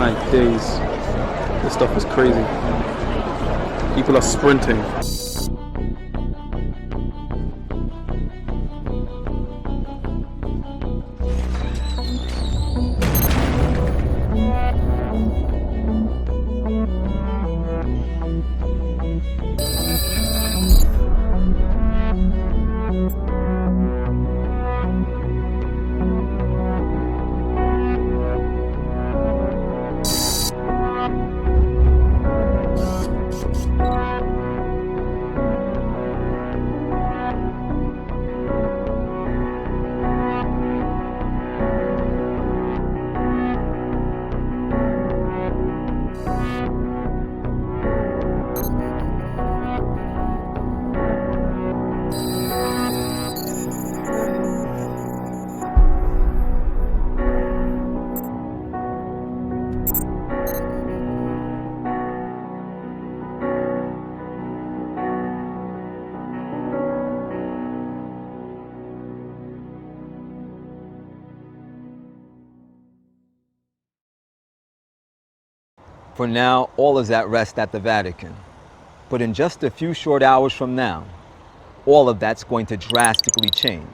My days. This stuff is crazy. People are sprinting. For now, all is at rest at the Vatican. But in just a few short hours from now, all of that's going to drastically change.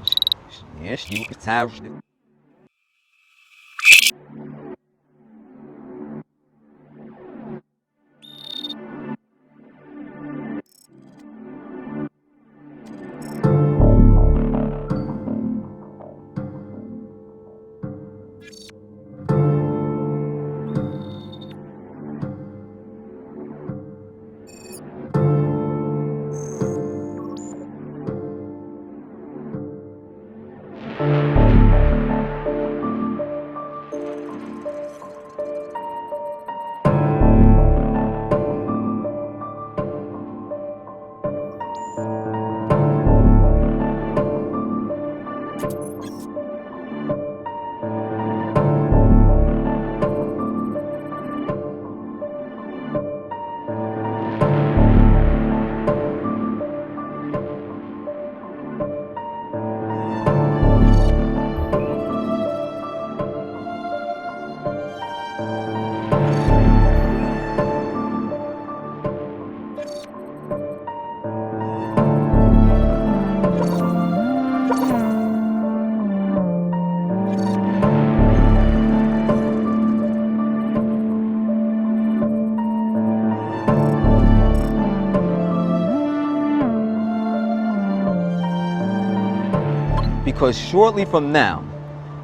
Because shortly from now,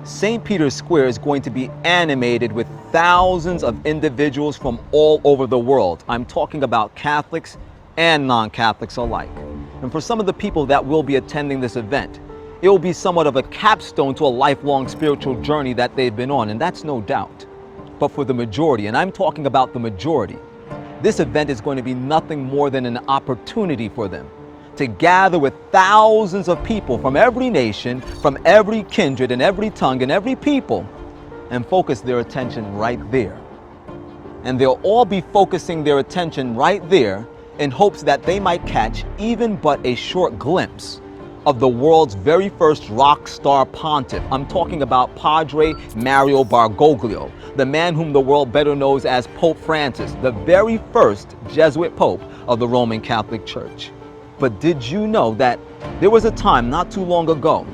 St. Peter's Square is going to be animated with thousands of individuals from all over the world. I'm talking about Catholics and non-Catholics alike. And for some of the people that will be attending this event, it will be somewhat of a capstone to a lifelong spiritual journey that they've been on, and that's no doubt. But for the majority, and I'm talking about the majority, this event is going to be nothing more than an opportunity for them to gather with thousands of people from every nation, from every kindred and every tongue and every people, and focus their attention right there. And they'll all be focusing their attention right there in hopes that they might catch even but a short glimpse of the world's very first rock star pontiff. I'm talking about Padre Mario Bergoglio, the man whom the world better knows as Pope Francis, the very first Jesuit Pope of the Roman Catholic Church. But did you know that there was a time not too long ago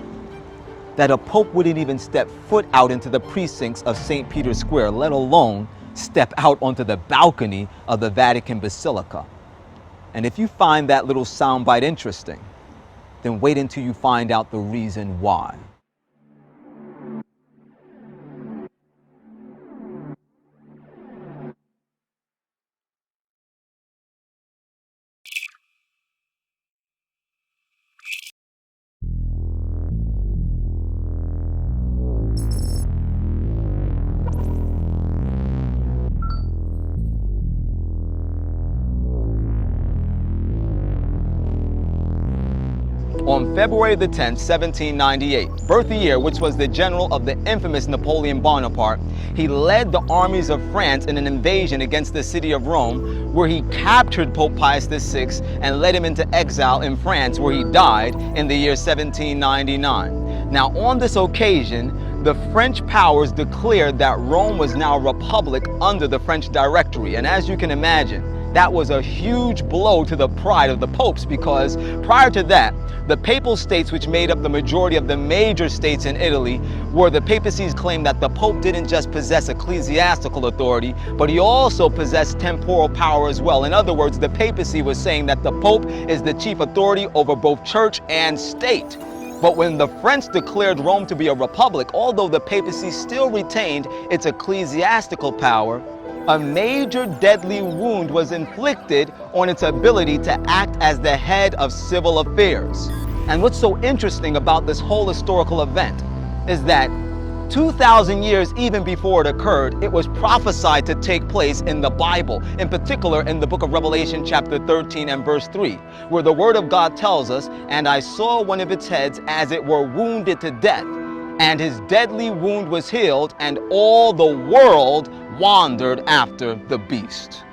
that a pope wouldn't even step foot out into the precincts of St. Peter's Square, let alone step out onto the balcony of the Vatican Basilica? And if you find that little soundbite interesting, then wait until you find out the reason why. On February the 10th, 1798, Berthier, which was the general of the infamous Napoleon Bonaparte, he led the armies of France in an invasion against the city of Rome, where he captured Pope Pius VI and led him into exile in France, where he died in the year 1799. Now, on this occasion, the French powers declared that Rome was now a republic under the French Directory. And as you can imagine, that was a huge blow to the pride of the popes, because prior to that, the papal states, which made up the majority of the major states in Italy, where the papacy's claimed that the pope didn't just possess ecclesiastical authority, but he also possessed temporal power as well. In other words, the papacy was saying that the pope is the chief authority over both church and state. But when the French declared Rome to be a republic, although the papacy still retained its ecclesiastical power, a major deadly wound was inflicted on its ability to act as the head of civil affairs. And what's so interesting about this whole historical event is that 2,000 years even before it occurred, it was prophesied to take place in the Bible, in particular in the book of Revelation chapter 13 and verse 3, where the word of God tells us, "And I saw one of its heads as it were wounded to death, and his deadly wound was healed, and all the world wandered after the beast."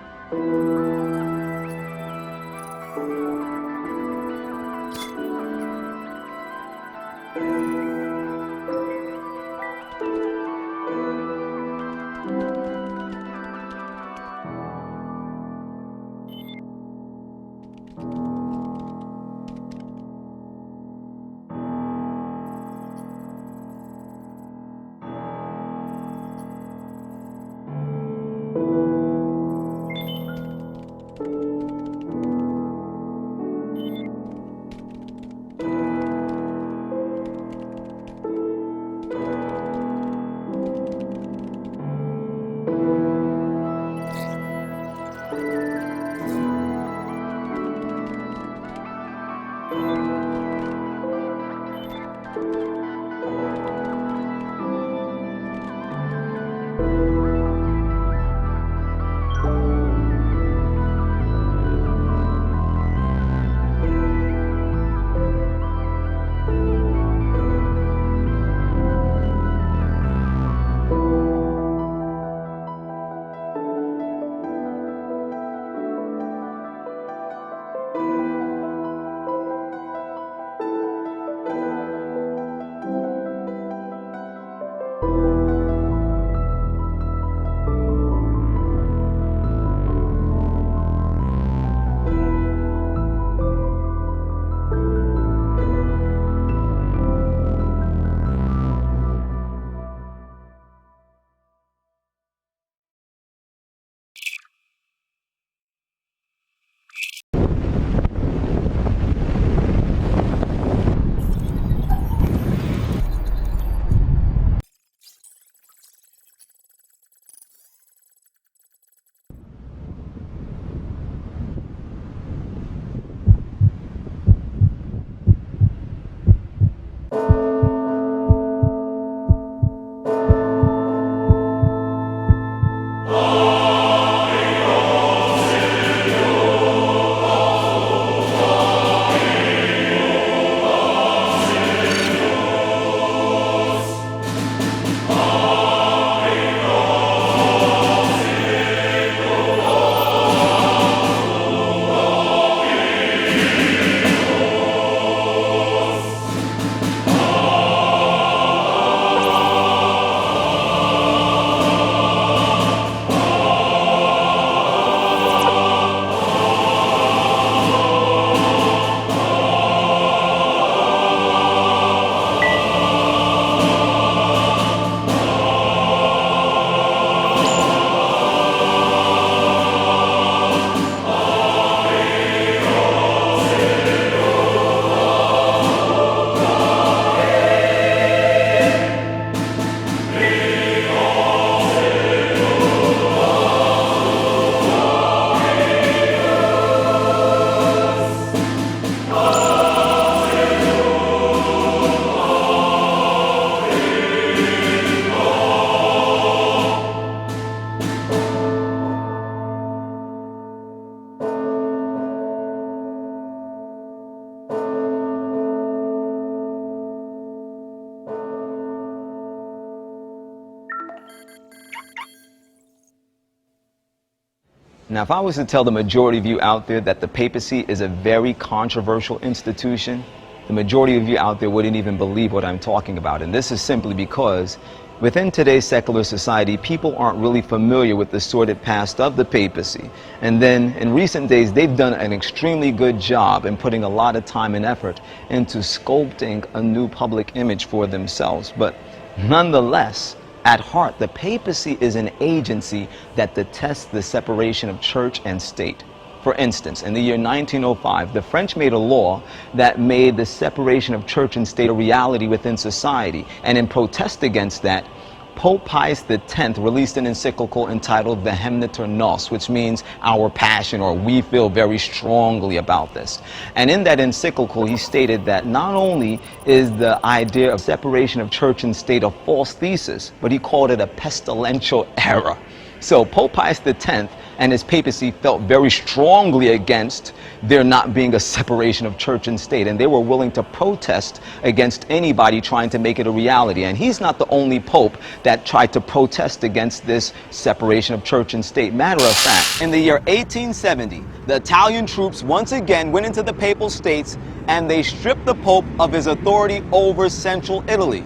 Now, if I was to tell the majority of you out there that the papacy is a very controversial institution, the majority of you out there wouldn't even believe what I'm talking about. And this is simply because within today's secular society, people aren't really familiar with the sordid past of the papacy. And then in recent days, they've done an extremely good job in putting a lot of time and effort into sculpting a new public image for themselves. But nonetheless, at heart, the papacy is an agency that detests the separation of church and state. For instance, in the year 1905, the French made a law that made the separation of church and state a reality within society. And in protest against that, Pope Pius X released an encyclical entitled Vehemiter Nos, which means our passion, or we feel very strongly about this. And in that encyclical, he stated that not only is the idea of separation of church and state a false thesis, but he called it a pestilential error. So Pope Pius X and his papacy felt very strongly against there not being a separation of church and state, and they were willing to protest against anybody trying to make it a reality. And he's not the only pope that tried to protest against this separation of church and state. Matter of fact, in the year 1870, the Italian troops once again went into the Papal States and they stripped the Pope of his authority over central Italy.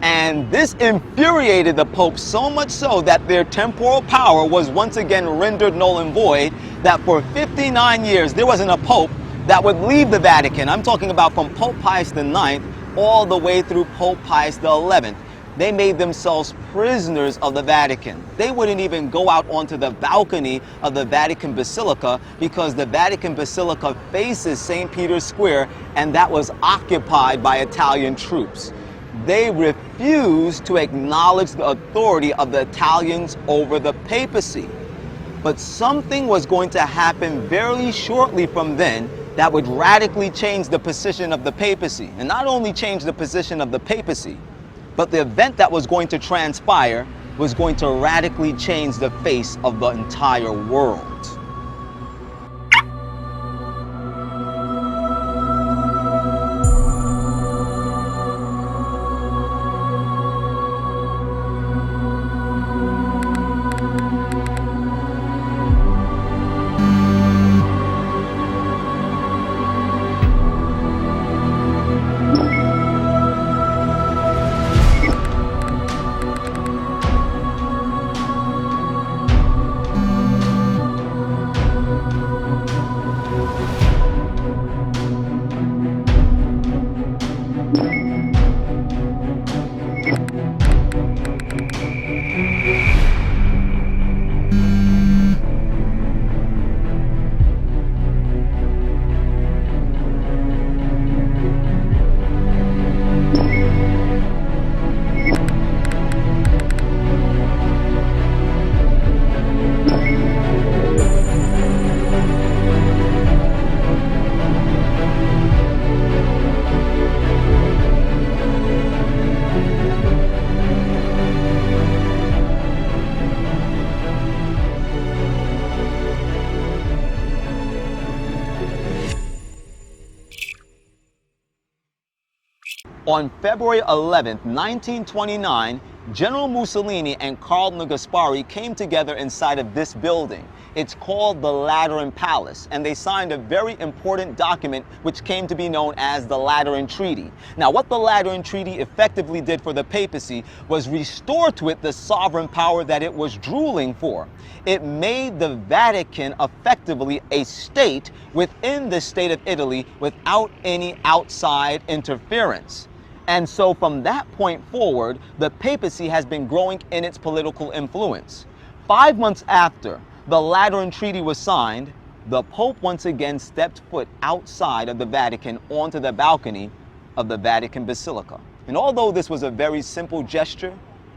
And this infuriated the Pope so much so that their temporal power was once again rendered null and void, that for 59 years there wasn't a Pope that would leave the Vatican. I'm talking about from Pope Pius IX all the way through Pope Pius XI. They made themselves prisoners of the Vatican. They wouldn't even go out onto the balcony of the Vatican Basilica because the Vatican Basilica faces St. Peter's Square, and that was occupied by Italian troops. They refused to acknowledge the authority of the Italians over the papacy. But something was going to happen very shortly from then that would radically change the position of the papacy. And not only change the position of the papacy, but the event that was going to transpire was going to radically change the face of the entire world. On February 11, 1929, General Mussolini and Cardinal Gasparri came together inside of this building. It's called the Lateran Palace, and they signed a very important document which came to be known as the Lateran Treaty. Now, what the Lateran Treaty effectively did for the papacy was restore to it the sovereign power that it was drooling for. It made the Vatican effectively a state within the state of Italy without any outside interference. And so from that point forward, the papacy has been growing in its political influence. 5 months after the Lateran Treaty was signed, the Pope once again stepped foot outside of the Vatican onto the balcony of the Vatican Basilica. And although this was a very simple gesture,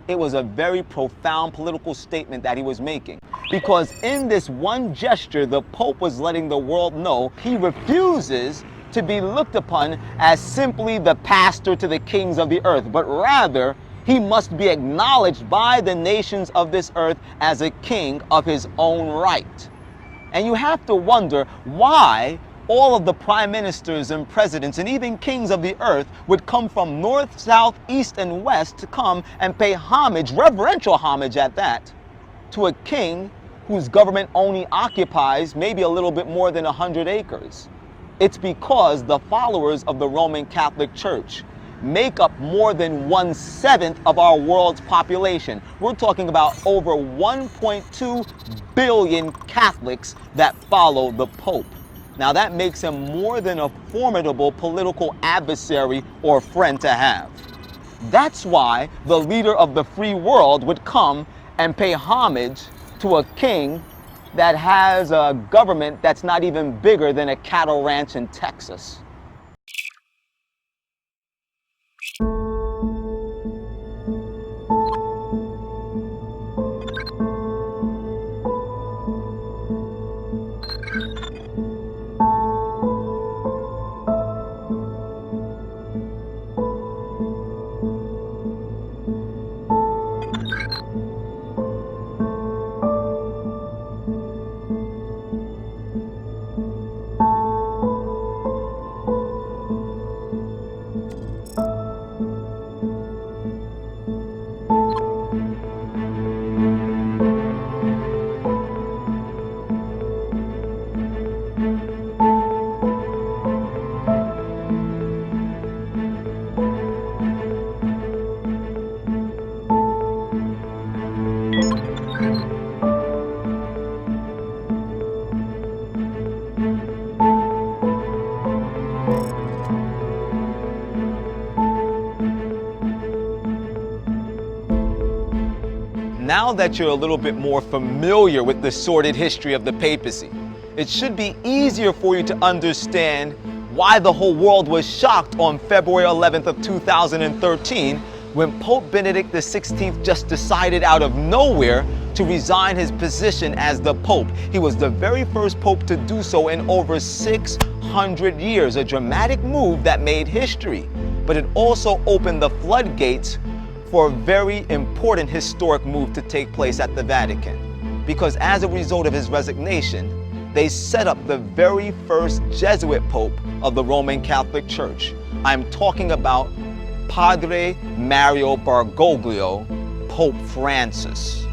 it was a very profound political statement that he was making. Because in this one gesture, the Pope was letting the world know he refuses to be looked upon as simply the pastor to the kings of the earth, but rather he must be acknowledged by the nations of this earth as a king of his own right. And you have to wonder why all of the prime ministers and presidents and even kings of the earth would come from north, south, east, and west to come and pay homage, reverential homage at that, to a king whose government only occupies maybe a little bit more than 100 acres. It's because the followers of the Roman Catholic Church make up more than 1/7 of our world's population. We're talking about over 1.2 billion Catholics that follow the Pope. Now that makes him more than a formidable political adversary or friend to have. That's why the leader of the free world would come and pay homage to a king that has a government that's not even bigger than a cattle ranch in Texas. Now that you're a little bit more familiar with the sordid history of the papacy, it should be easier for you to understand why the whole world was shocked on February 11th of 2013 when Pope Benedict XVI just decided out of nowhere to resign his position as the Pope. He was the very first Pope to do so in over 600 years, a dramatic move that made history. But it also opened the floodgates for a very important historic move to take place at the Vatican. Because as a result of his resignation, they set up the very first Jesuit Pope of the Roman Catholic Church. I'm talking about Padre Mario Bergoglio, Pope Francis.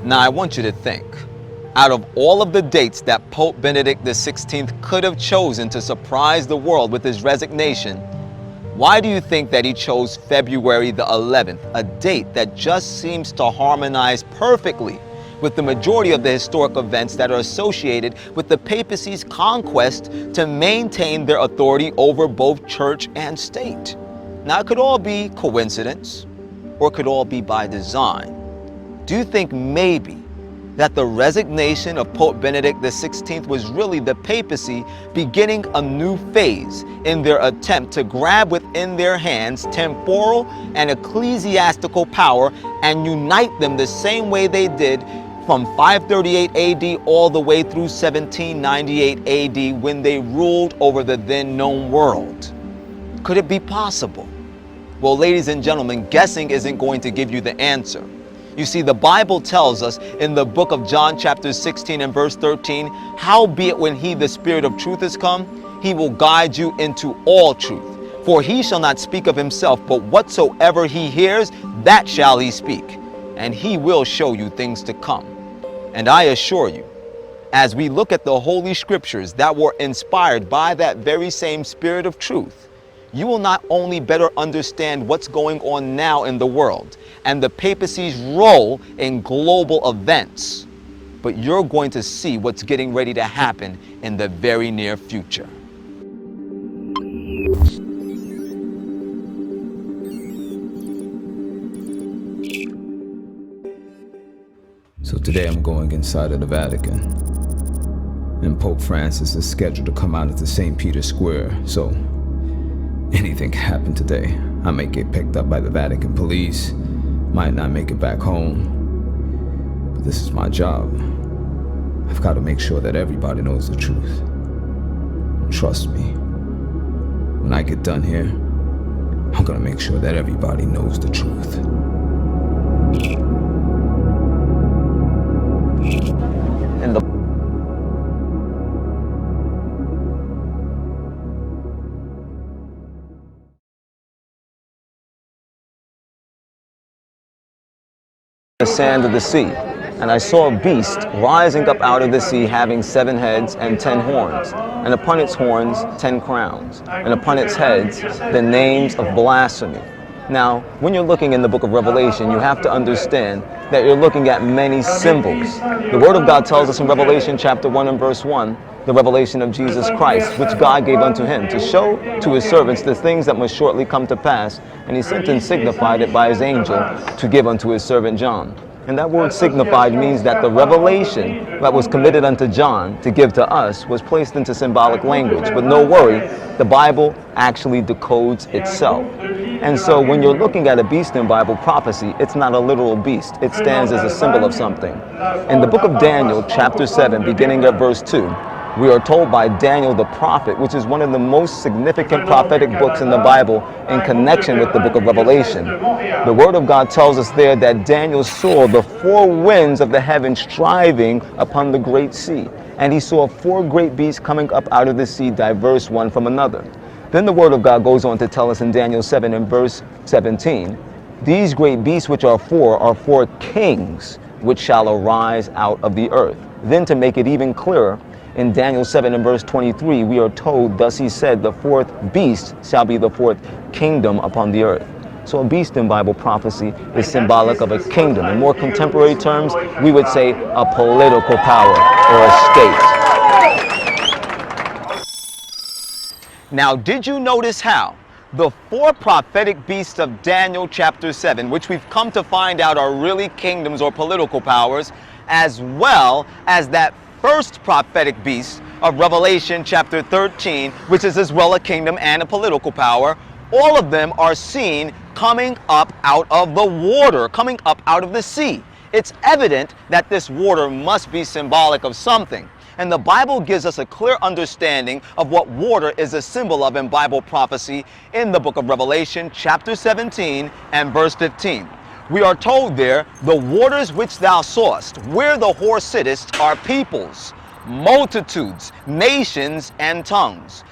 Now I want you to think, out of all of the dates that Pope Benedict XVI could have chosen to surprise the world with his resignation, why do you think that he chose February the 11th, a date that just seems to harmonize perfectly with the majority of the historic events that are associated with the papacy's conquest to maintain their authority over both church and state? Now it could all be coincidence, or it could all be by design. Do you think maybe that the resignation of Pope Benedict XVI was really the papacy beginning a new phase in their attempt to grab within their hands temporal and ecclesiastical power and unite them the same way they did from 538 AD all the way through 1798 AD when they ruled over the then known world? Could it be possible? Well, ladies and gentlemen, guessing isn't going to give you the answer. You see, the Bible tells us in the book of John chapter 16 and verse 13, howbeit when he, the Spirit of truth, is come, he will guide you into all truth. For he shall not speak of himself, but whatsoever he hears, that shall he speak. And he will show you things to come. And I assure you, as we look at the Holy Scriptures that were inspired by that very same Spirit of truth, you will not only better understand what's going on now in the world and the papacy's role in global events, but you're going to see what's getting ready to happen in the very near future. So today I'm going inside of the Vatican, and Pope Francis is scheduled to come out at the St. Peter's Square, so anything can happen today. I may get picked up by the Vatican police, might not make it back home, but this is my job. I've got to make sure that everybody knows the truth. And trust me, when I get done here, I'm gonna make sure that everybody knows the truth. And the sand of the sea, and I saw a beast rising up out of the sea, having 7 heads and 10 horns, and upon its horns 10 crowns, and upon its heads the names of blasphemy. Now, when you're looking in the book of Revelation, you have to understand that you're looking at many symbols. The Word of God tells us in Revelation chapter 1 and verse 1, the revelation of Jesus Christ, which God gave unto him to show to his servants the things that must shortly come to pass. And he sent and signified it by his angel to give unto his servant John. And that word signified means that the revelation that was committed unto John to give to us was placed into symbolic language. But no worry, the Bible actually decodes itself. And so when you're looking at a beast in Bible prophecy, it's not a literal beast. It stands as a symbol of something. In the book of Daniel, chapter 7, beginning at verse 2, we are told by Daniel the prophet, which is one of the most significant prophetic books in the Bible in connection with the book of Revelation. The Word of God tells us there that Daniel saw the 4 winds of the heavens striving upon the great sea. And he saw 4 great beasts coming up out of the sea, diverse one from another. Then the Word of God goes on to tell us in Daniel 7 and verse 17, these great beasts which are 4 kings which shall arise out of the earth. Then to make it even clearer, in Daniel 7 and verse 23, we are told, thus he said, the 4th beast shall be the 4th kingdom upon the earth. So a beast in Bible prophecy is symbolic of a kingdom. In more contemporary terms, we would say a political power or a state. Now, did you notice how the 4 prophetic beasts of Daniel chapter 7, which we've come to find out are really kingdoms or political powers, as well as that first prophetic beast of Revelation chapter 13, which is as well a kingdom and a political power, all of them are seen coming up out of the water, coming up out of the sea. It's evident that this water must be symbolic of something. And the Bible gives us a clear understanding of what water is a symbol of in Bible prophecy in the book of Revelation chapter 17 and verse 15. We are told there, the waters which thou sawest, where the whore sittest, are peoples, multitudes, nations, and tongues.